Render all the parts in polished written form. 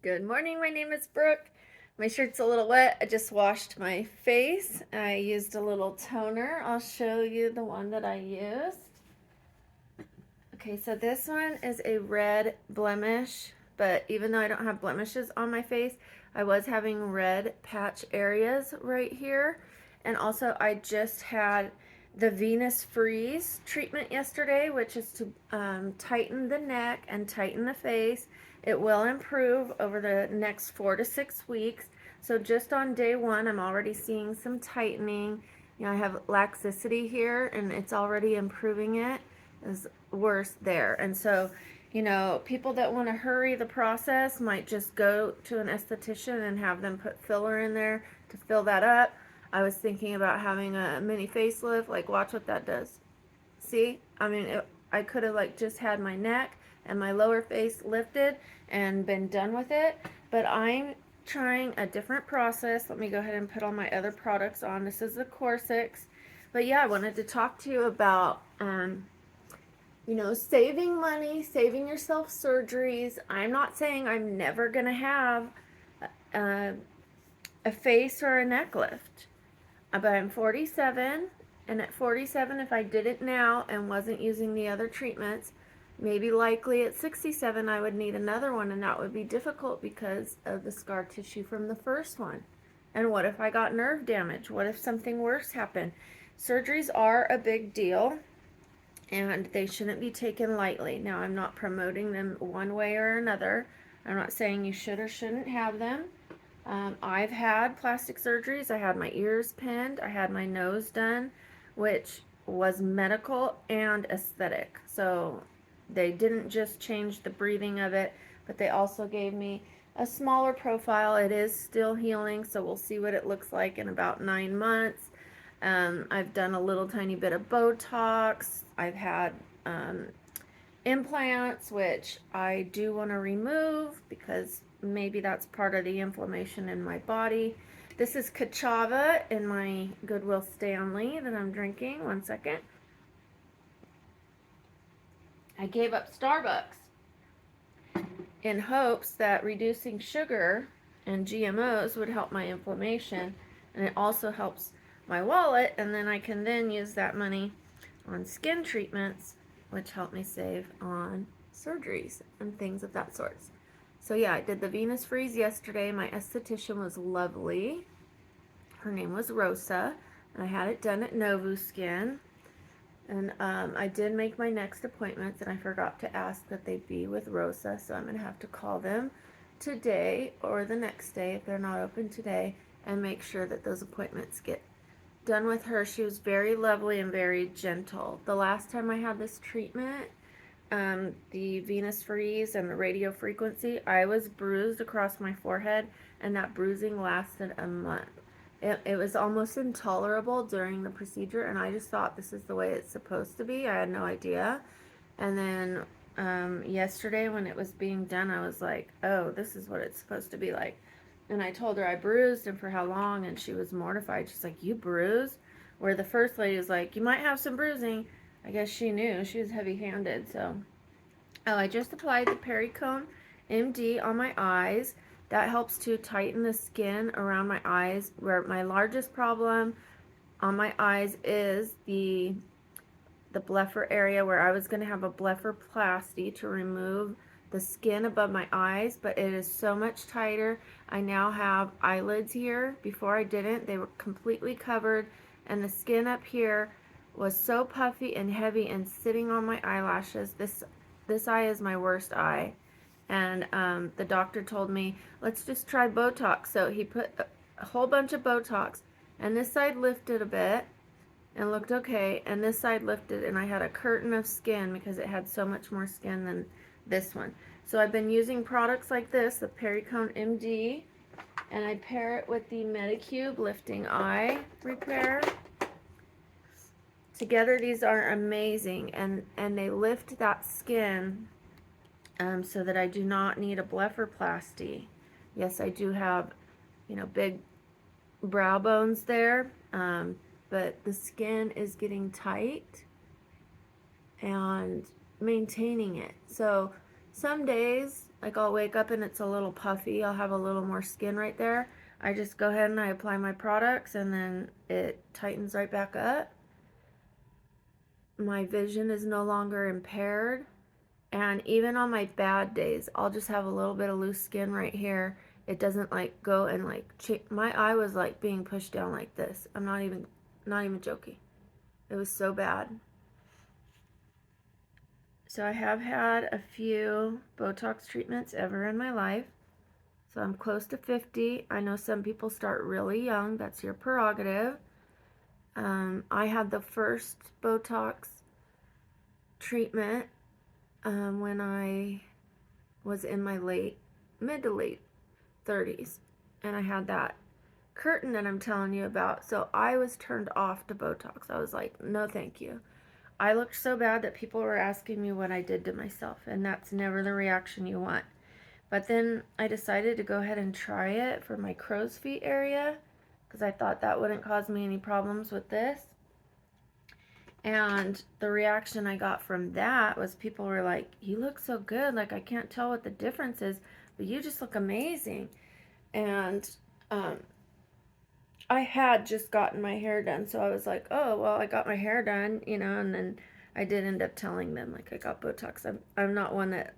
Good morning, my name is Brooke. My shirt's a little wet. I just washed my face. I used a little toner. I'll show you the one that I used. Okay, so this one is a red blemish, but even though I don't have blemishes on my face, I was having red patch areas right here. And also I just had the Venus Freeze treatment yesterday, which is to tighten the neck and tighten the face. It will improve over the next 4 to 6 weeks. So just on day one, I'm already seeing some tightening. You know, I have laxicity here and it's already improving it. Is worse there. And so, you know, people that want to hurry the process might just go to an esthetician and have them put filler in there to fill that up. I was thinking about having a mini facelift. Like, watch what that does. See? I mean, I could have like just had my neck and my lower face lifted and been done with it, but I'm trying a different process. Let me go ahead and put all my other products on. This is the Corsix. But yeah, I wanted to talk to you about you know, saving money, saving yourself surgeries. I'm not saying I'm never going to have a, a face or a neck lift, but I'm 47, and at 47, if I did it now and wasn't using the other treatments, maybe likely at 67, I would need another one, and that would be difficult because of the scar tissue from the first one. And what if I got nerve damage? What if something worse happened? Surgeries are a big deal, and they shouldn't be taken lightly. Now, I'm not promoting them one way or another. I'm not saying you should or shouldn't have them. I've had plastic surgeries. I had my ears pinned. I had my nose done, which was medical and aesthetic. So they didn't just change the breathing of it, but they also gave me a smaller profile. It is still healing, so we'll see what it looks like in about 9 months. I've done a little tiny bit of Botox. I've had implants, which I do want to remove because maybe that's part of the inflammation in my body. This is Kachava in my Goodwill Stanley that I'm drinking. One second. I gave up Starbucks in hopes that reducing sugar and GMOs would help my inflammation, and it also helps my wallet, and then I can then use that money on skin treatments, which help me save on surgeries and things of that sort. So yeah, I did the Venus Freeze yesterday. My esthetician was lovely. Her name was Rosa, and I had it done at Novu Skin. And I did make my next appointments, and I forgot to ask that they be with Rosa, so I'm going to have to call them today or the next day if they're not open today and make sure that those appointments get done with her. She was very lovely and very gentle. The last time I had this treatment, the Venus Freeze and the radio frequency, I was bruised across my forehead, and that bruising lasted a month. It was almost intolerable during the procedure, and I just thought this is the way it's supposed to be. I had no idea. And then yesterday when it was being done, I was like, oh, this is what it's supposed to be like. And I told her I bruised and for how long, and she was mortified. She's like, you bruised? Where the first lady was like, you might have some bruising. I guess she knew. She was heavy-handed, so. Oh, I just applied the Pericone MD on my eyes. That helps to tighten the skin around my eyes, where my largest problem on my eyes is the blepher area, where I was going to have a blepharoplasty to remove the skin above my eyes, but it is so much tighter. I now have eyelids here. Before I didn't. They were completely covered, and the skin up here was so puffy and heavy and sitting on my eyelashes. This eye is my worst eye. And the doctor told me, let's just try Botox. So he put a whole bunch of Botox, and this side lifted a bit and looked okay, and this side lifted, and I had a curtain of skin because it had so much more skin than this one. So I've been using products like this, the Pericone MD, and I pair it with the Medicube Lifting Eye Repair. Together these are amazing, and they lift that skin so that I do not need a blepharoplasty. Yes, I do have, you know, big brow bones there, but the skin is getting tight and maintaining it. So some days like I'll wake up and it's a little puffy, I'll have a little more skin right there, I just go ahead and I apply my products and then it tightens right back up. My vision is no longer impaired. And even on my bad days, I'll just have a little bit of loose skin right here. It doesn't like go and like my eye was like being pushed down like this. I'm not even joking. It was so bad. So I have had a few Botox treatments ever in my life. So I'm close to 50. I know some people start really young. That's your prerogative. I had the first Botox treatment when I was in my mid to late 30s. And I had that curtain that I'm telling you about. So I was turned off to Botox. I was like, no, thank you. I looked so bad that people were asking me what I did to myself. And that's never the reaction you want. But then I decided to go ahead and try it for my crow's feet area because I thought that wouldn't cause me any problems with this. And the reaction I got from that was people were like, you look so good. Like, I can't tell what the difference is, but you just look amazing. And I had just gotten my hair done. So I was like, oh, well, I got my hair done, and then I did end up telling them, like, I got Botox. I'm not one that,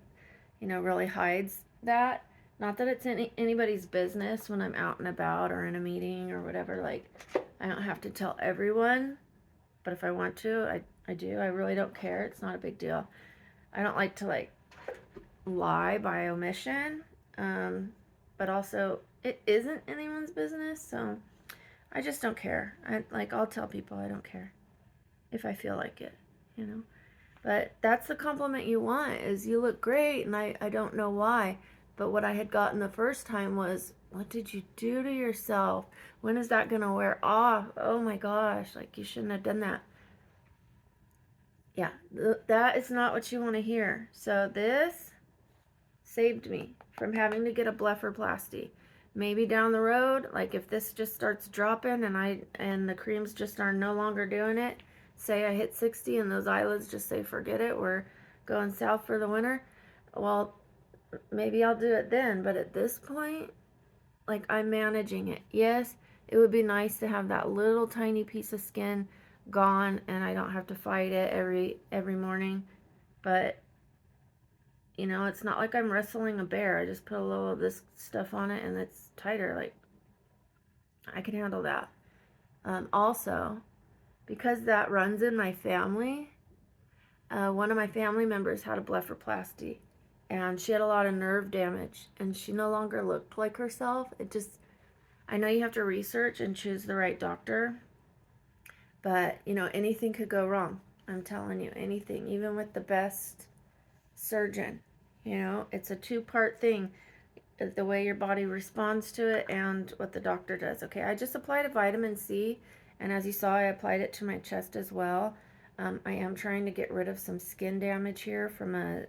really hides that. Not that it's anybody's business when I'm out and about or in a meeting or whatever. Like, I don't have to tell everyone. But if I want to, I do. I really don't care. It's not a big deal. I don't like to, like, lie by omission. But also, it isn't anyone's business, so I just don't care. I'll tell people I don't care if I feel like it, But that's the compliment you want, is you look great, and I don't know why. But what I had gotten the first time was, what did you do to yourself? When is that going to wear off? Oh my gosh, like you shouldn't have done that. Yeah, that is not what you want to hear. So this saved me from having to get a blepharoplasty. Maybe down the road, like if this just starts dropping and the creams just are no longer doing it, say I hit 60 and those eyelids just say forget it, we're going south for the winter, well, maybe I'll do it then. But at this point, like, I'm managing it. Yes, it would be nice to have that little tiny piece of skin gone and I don't have to fight it every morning, but it's not like I'm wrestling a bear. I just put a little of this stuff on it and it's tighter. Like, I can handle that. Also, because that runs in my family, one of my family members had a blepharoplasty and she had a lot of nerve damage and she no longer looked like herself. I know you have to research and choose the right doctor, but anything could go wrong. I'm telling you, anything, even with the best surgeon. It's a two-part thing, the way your body responds to it and what the doctor does. Okay, I just applied a vitamin C, and as you saw, I applied it to my chest as well. I am trying to get rid of some skin damage here from a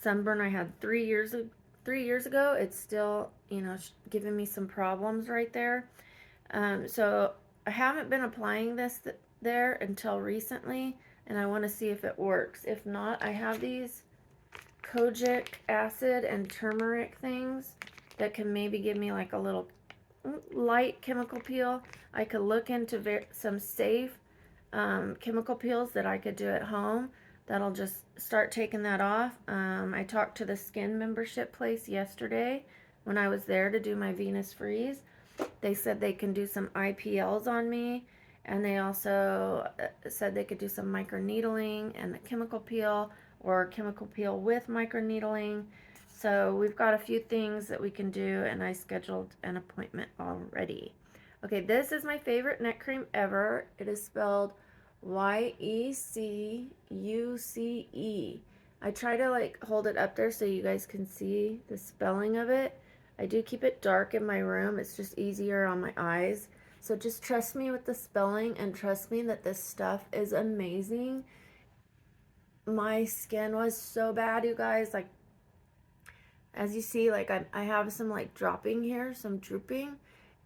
sunburn I had 3 years ago. It's still, giving me some problems right there. So I haven't been applying this there until recently, and I want to see if it works. If not, I have these kojic acid and turmeric things that can maybe give me like a little light chemical peel. I could look into some safe chemical peels that I could do at home that'll just start taking that off. I talked to the skin membership place yesterday when I was there to do my Venus Freeze. They said they can do some IPLs on me, and they also said they could do some microneedling and the chemical peel, or chemical peel with microneedling. So we've got a few things that we can do, and I scheduled an appointment already. Okay, this is my favorite neck cream ever. It is spelled Yecuce. I try to like hold it up there so you guys can see the spelling of it. I do keep it dark in my room. It's just easier on my eyes. So just trust me with the spelling, and trust me that this stuff is amazing. My skin was so bad, you guys. Like, as you see, like I have some like dropping here, some drooping.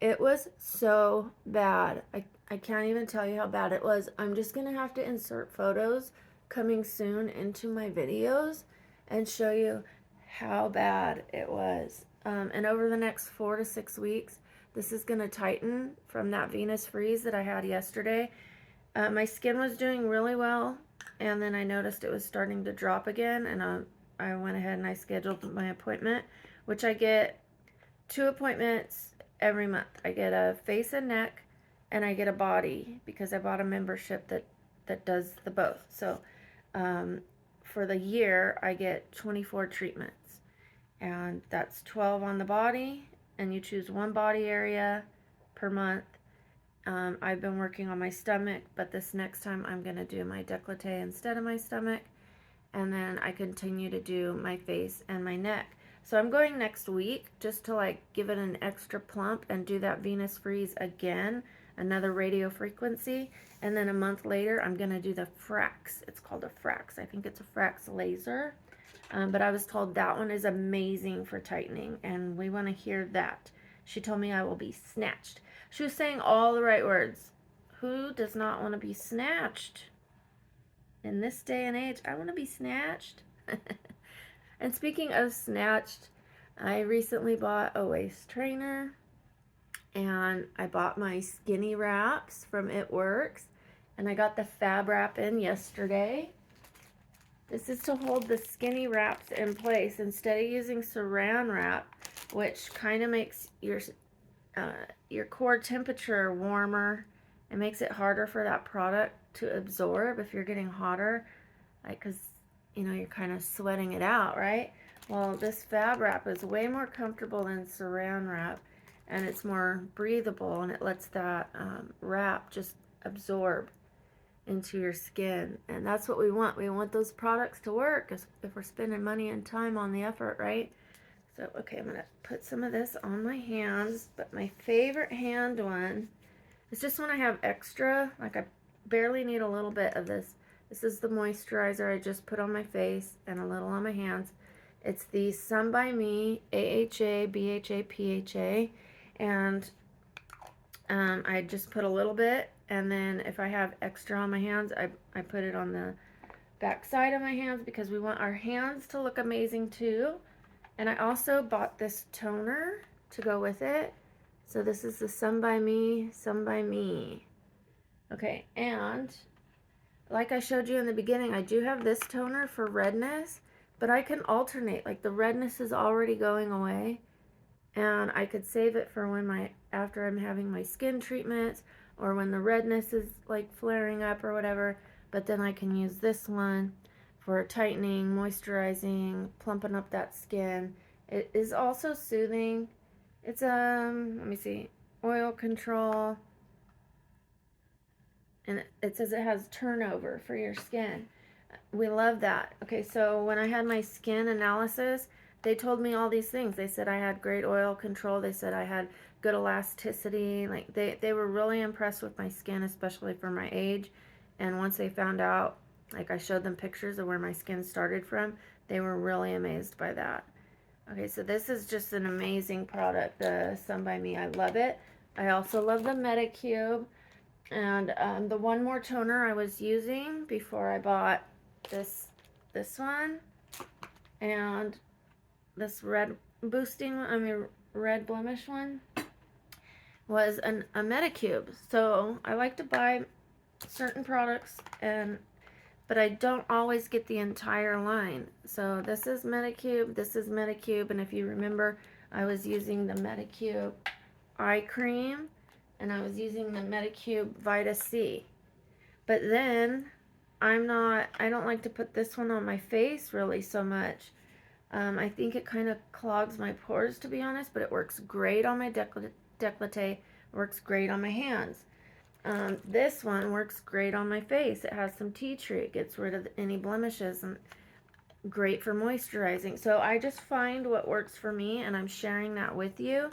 It was so bad. I can't even tell you how bad it was. I'm just gonna have to insert photos coming soon into my videos and show you how bad it was. And over the next 4 to 6 weeks, this is going to tighten from that Venus freeze that I had yesterday. My skin was doing really well, and then I noticed it was starting to drop again, and I went ahead and I scheduled my appointment, which I get 2 appointments every month. I get a face and neck, and I get a body because I bought a membership that does the both. So for the year, I get 24 treatments, and that's 12 on the body, and you choose one body area per month. I've been working on my stomach, but this next time I'm going to do my décolleté instead of my stomach, and then I continue to do my face and my neck. So I'm going next week just to like give it an extra plump and do that Venus freeze again, another radio frequency, and then a month later I'm going to do the Frax. It's called a Frax. I think it's a Frax laser. But I was told that one is amazing for tightening, and we want to hear that. She told me I will be snatched. She was saying all the right words. Who does not want to be snatched? In this day and age, I want to be snatched. And speaking of snatched, I recently bought a waist trainer, and I bought my skinny wraps from It Works, and I got the fab wrap in yesterday. This is to hold the skinny wraps in place instead of using saran wrap, which kind of makes your core temperature warmer. It makes it harder for that product to absorb if you're getting hotter, like, because you're kind of sweating it out, right? Well, this fab wrap is way more comfortable than saran wrap, and it's more breathable, and it lets that wrap just absorb into your skin. And that's what we want. We want those products to work if we're spending money and time on the effort, right? So, okay, I'm going to put some of this on my hands, but my favorite hand one is just when I have extra, like I barely need a little bit of this. This is the moisturizer I just put on my face and a little on my hands. It's the Sun by Me AHA, BHA, PHA, and I just put a little bit, and then if I have extra on my hands, I put it on the back side of my hands because we want our hands to look amazing too. And I also bought this toner to go with it. So this is the Sun by Me, Sun by Me. Okay, and like I showed you in the beginning, I do have this toner for redness, but I can alternate. Like the redness is already going away, and I could save it for when after I'm having my skin treatments, or when the redness is like flaring up or whatever. But then I can use this one for tightening, moisturizing, plumping up that skin. It is also soothing. It's let me see, oil control, and it says it has turnover for your skin. We love that. Okay, so when I had my skin analysis, they told me all these things. They said I had great oil control. They said I had good elasticity. Like they were really impressed with my skin, especially for my age. And once they found out, like I showed them pictures of where my skin started from, they were really amazed by that. Okay, so this is just an amazing product, the Sun by Me. I love it. I also love the Medicube. And the One More toner I was using before I bought this one, and this red blemish one, was a Medicube. So I like to buy certain products, but I don't always get the entire line. So this is Medicube, and if you remember, I was using the Medicube eye cream, and I was using the Medicube Vita C. But then I don't like to put this one on my face really so much. I think it kind of clogs my pores, to be honest, but it works great on my décolleté, works great on my hands. This one works great on my face. It has some tea tree. It gets rid of any blemishes, and great for moisturizing. So I just find what works for me, and I'm sharing that with you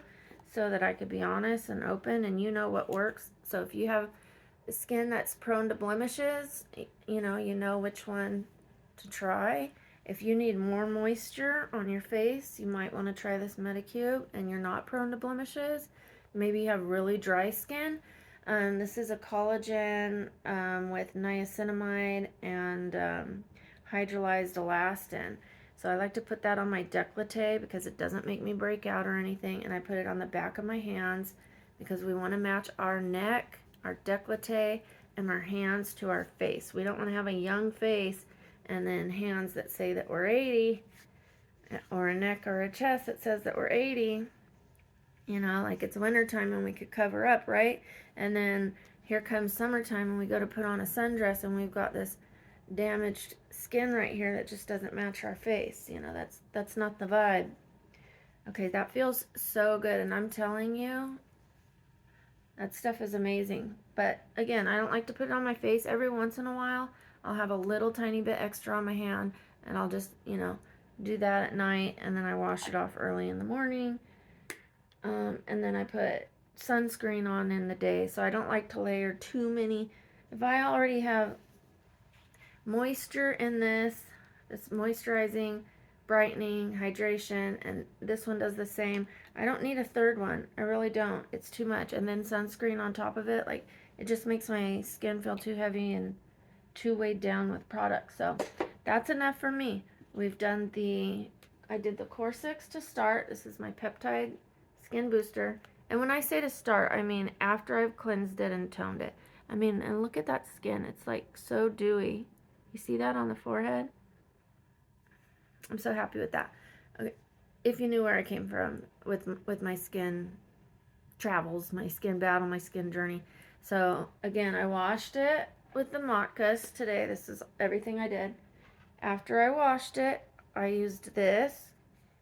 so that I could be honest and open, and you know what works. So if you have skin that's prone to blemishes, you know which one to try. If you need more moisture on your face, you might want to try this Medicube, and you're not prone to blemishes. Maybe you have really dry skin. This is a collagen with niacinamide and hydrolyzed elastin. So I like to put that on my décolleté because it doesn't make me break out or anything. And I put it on the back of my hands because we want to match our neck, our décolleté, and our hands to our face. We don't want to have a young face and then hands that say that we're 80, or a neck or a chest that says that we're 80. You know, like it's wintertime and we could cover up, right? And then here comes summertime and we go to put on a sundress and we've got this damaged skin right here that just doesn't match our face. You know, that's not the vibe. Okay, that feels so good, and I'm telling you, that stuff is amazing. But again, I don't like to put it on my face. Every once in a while, I'll have a little tiny bit extra on my hand, and I'll just, you know, do that at night, and then I wash it off early in the morning. And then I put sunscreen on in the day, so I don't like to layer too many. If I already have moisture in this moisturizing, brightening, hydration, and this one does the same. I don't need a third one. I really don't. It's too much. And then sunscreen on top of it, like, it just makes my skin feel too heavy and too weighed down with product. So that's enough for me. We've done I did the Core 6 to start. This is my peptide skin booster. And when I say to start, I mean after I've cleansed it and toned it. I mean, and look at that skin. It's like so dewy. You see that on the forehead? I'm so happy with that. Okay. If you knew where I came from with my skin travels, my skin battle, my skin journey. So again, I washed it with the Motkas today. This is everything I did. After I washed it, I used this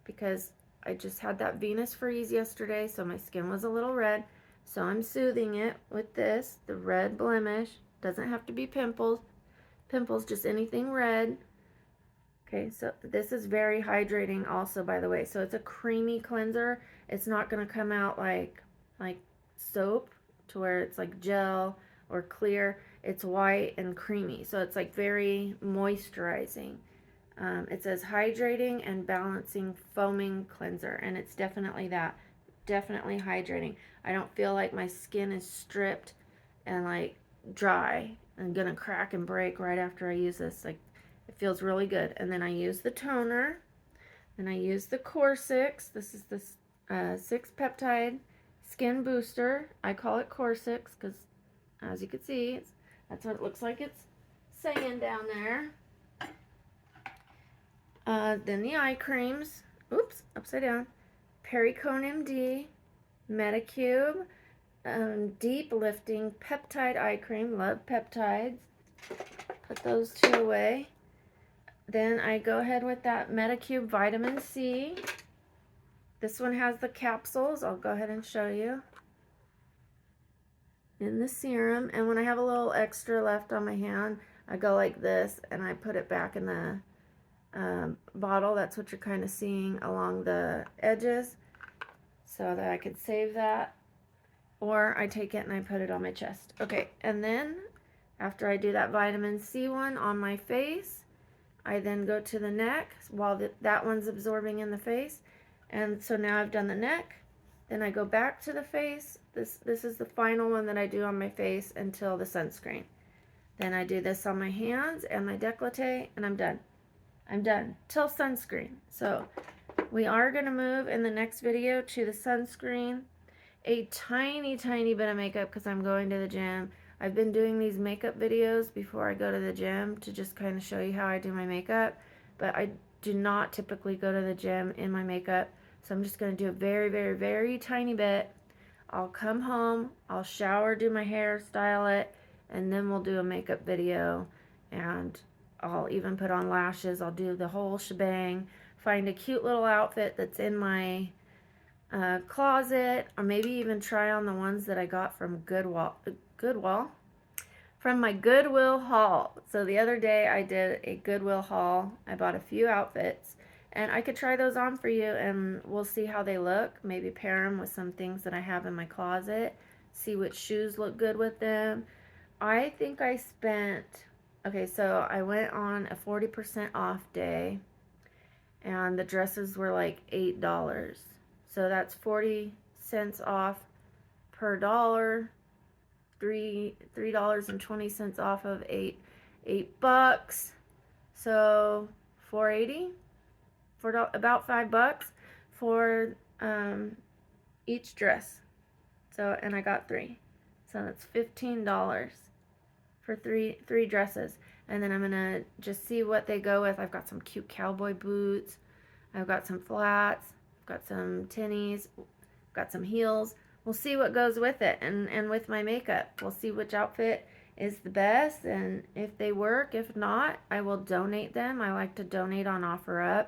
because I just had that Venus freeze yesterday, so my skin was a little red. So I'm soothing it with this, the red blemish. Doesn't have to be pimples, just anything red. Okay, so this is very hydrating also, by the way. So it's a creamy cleanser. It's not going to come out like soap to where it's like gel or clear. It's white and creamy. So it's like very moisturizing. It says hydrating and balancing foaming cleanser, and it's definitely that. Definitely hydrating. I don't feel like my skin is stripped and like dry and gonna crack and break right after I use this. Like, it feels really good. And then I use the toner. Then I use the Core 6. This is the 6 peptide skin booster. I call it Core 6 because, as you can see, that's what it looks like it's saying down there. Then the eye creams. Oops, upside down. Pericone MD, Medicube, Deep Lifting Peptide Eye Cream. Love peptides. Put those two away. Then I go ahead with that Medicube Vitamin C. This one has the capsules. I'll go ahead and show you. In the serum. And when I have a little extra left on my hand, I go like this and I put it back in the bottle. That's what you're kind of seeing along the edges, so that I could save that. Or I take it and I put it on my chest. Okay, and then after I do that vitamin C one on my face, I then go to the neck while that one's absorbing in the face. And so now I've done the neck. Then I go back to the face. This is the final one that I do on my face until the sunscreen. Then I do this on my hands and my décolleté, and I'm done. I'm done till sunscreen. So we are going to move in the next video to the sunscreen. A tiny bit of makeup because I'm going to the gym. I've been doing these makeup videos before I go to the gym to just kind of show you how I do my makeup, but I do not typically go to the gym in my makeup, so I'm just going to do a very tiny bit. I'll come home, I'll shower, do my hair, style it, and then we'll do a makeup video, and I'll even put on lashes. I'll do the whole shebang, find a cute little outfit that's in my closet, or maybe even try on the ones that I got from from my Goodwill haul. So the other day I did a Goodwill haul. I bought a few outfits, and I could try those on for you, and we'll see how they look. Maybe pair them with some things that I have in my closet, see which shoes look good with them. I think I spent, okay, so I went on a 40% off day, and the dresses were like $8. So that's 40 cents off per dollar, $3.20 off of $8. So $4.80. for about $5 for each dress. So, and I got 3. So that's $15 for three dresses. And then I'm gonna just see what they go with. I've got some cute cowboy boots. I've got some flats. I've got some tinnies. Got some heels. We'll see what goes with it, and with my makeup. We'll see which outfit is the best, and if they work. If not, I will donate them. I like to donate on OfferUp.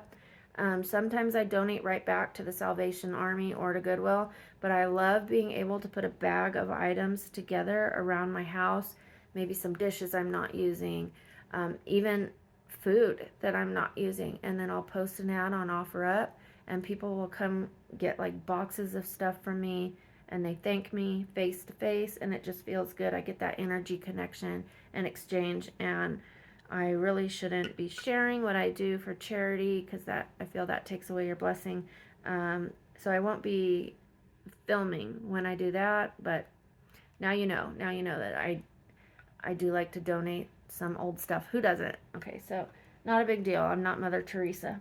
Sometimes I donate right back to the Salvation Army or to Goodwill, but I love being able to put a bag of items together around my house, maybe some dishes I'm not using, even food that I'm not using, and then I'll post an ad on OfferUp, and people will come get like boxes of stuff from me, and they thank me face to face, and it just feels good. I get that energy connection and exchange, and I really shouldn't be sharing what I do for charity, because that, I feel that takes away your blessing. So I won't be filming when I do that, but now you know that I do like to donate some old stuff. Who doesn't? Okay, so not a big deal. I'm not Mother Teresa.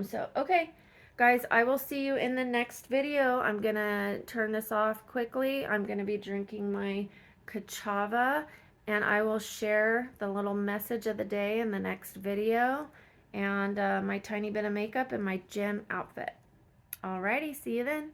So okay, guys, I will see you in the next video. I'm gonna turn this off quickly. I'm gonna be drinking my kachava, and I will share the little message of the day in the next video, and my tiny bit of makeup and my gym outfit. Alrighty, see you then.